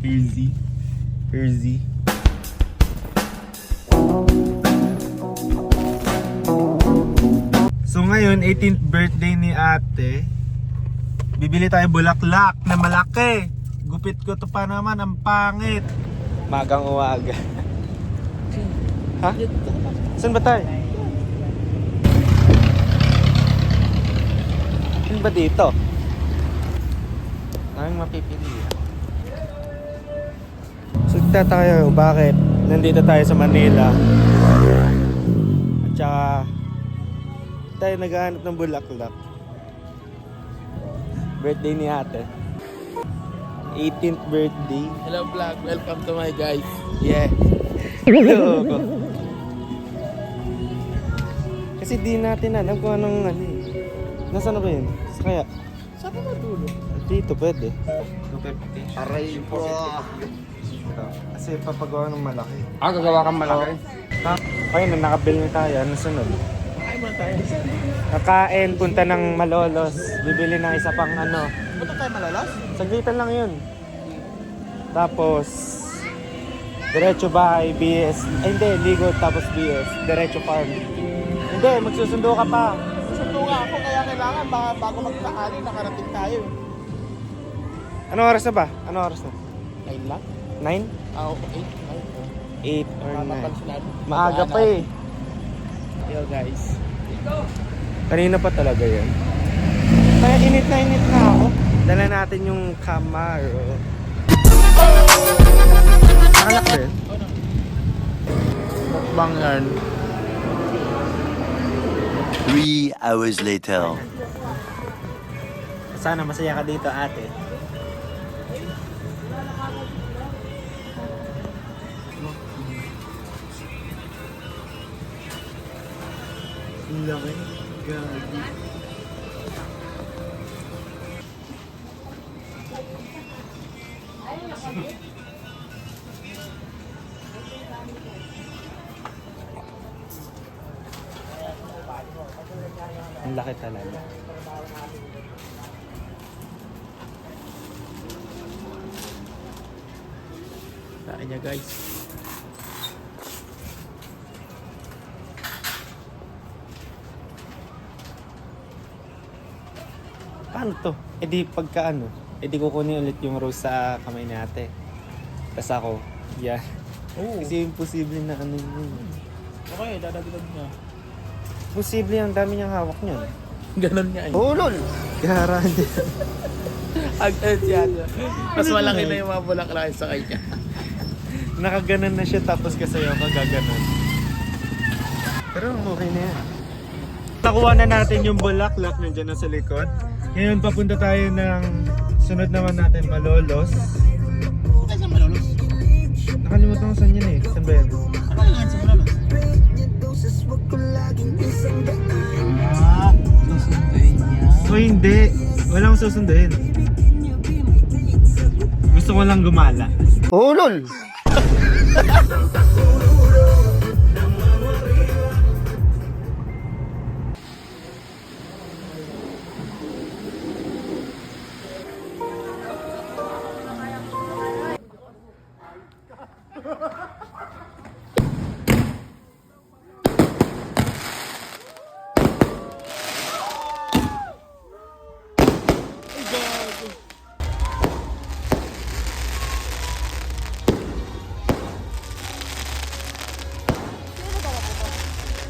Perzy. Perzy. So ngayon, 18th birthday ni ate. Bibili tayo bulaklak na malaki. Gupit ko to pa naman, ang pangit. Magang uwaga. Ha? Saan ba tayo? Saan ba dito? Daming mapipili. So tayo, bakit nandito tayo sa Manila? At saka tayo naghahanap ng bulaklak. Birthday ni ate. 18th birthday. Hello vlog, welcome to my guys. Yeah. Hello. Kasi di natin alam kung anong ano eh. Nasaan na ba yun? Kaya Saan ka matulog? dito pwede. Aray po. Kasi papagawa ng malaki. Gagawa kang malaki? Ha? Ayun, nakabil na tayo. Ano sunod? Ay mo tayo. Kakain, punta ng Malolos. Bibili ng isa pang ano. Punta tayo malalas? Saglitan lang yun. Tapos, diretso bahay, BS. Ay hindi, ligo tapos BS. Diretso farm. Hindi, magsusundo ka pa. Susundo nga ako kaya kailangan bago magtahali nakarating tayo. Ano oras na ba? Ano oras na? 9 lang? 9? Ah, 8. 8 or 9. 9. Maaga pa eh. Yo guys. Kanina pa talaga yan. Kaya init na ako. Dala natin yung Camaro. Nakalak ba yun? Mukbang yan. 3 hours later. Sana masaya ka dito ate. Laki. Gagi. Ang laki talaga. Saan niya guys? Paano to? E di pagka ano, e di kukunin ulit yung rose sa kamay ni ate. Tapos ako, yeah. Oo. Kasi imposible na ano yun. Okay, dadagdag niya. Posible ang dami niyang hawak niyan. Ganon nga eh. Ulol! Gara niya. Agad yan. Mas malaki na yung mga bulaklak sa kanya. Nakaganan na siya tapos kasayaw ka gaganon. Pero okay na yan. Nakuha na natin yung bulaklak nandiyan na sa likod. Ngayon papunta tayo ng sunod naman natin Malolos. Saan sa Malolos? Nakalimutan ko saan yun eh. Saan ba yan? Ano yan sa Malolos? Susunduin niya. O hindi. Walang susunduin. Gusto ko lang gumala. Ulol!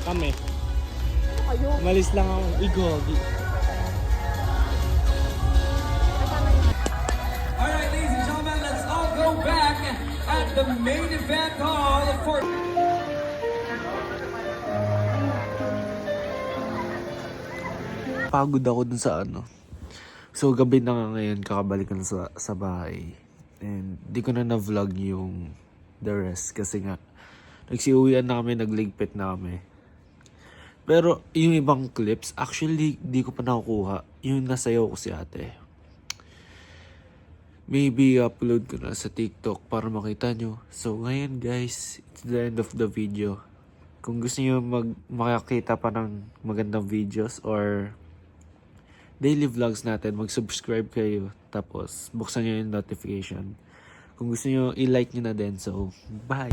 Kami. Umalis lang ako. Igogi. Alright, ladies and gentlemen, let's all go back at the main event hall for... Pagod ako dun sa ano. So gabi na nga ngayon, kakabalik ko na sa bahay. And di ko na na-vlog yung the rest kasi nga nagsiuwian na kami, nagligpit na kami. Pero yung ibang clips, actually di ko pa nakukuha. Yung nasayaw ko si ate. Maybe upload ko na sa TikTok para makita nyo. So ngayon guys, it's the end of the video. Kung gusto nyo makakita pa ng magandang videos or daily vlogs natin, mag-subscribe kayo. Tapos buksan nyo yung notification. Kung gusto nyo, i-like nyo na din. So, bye!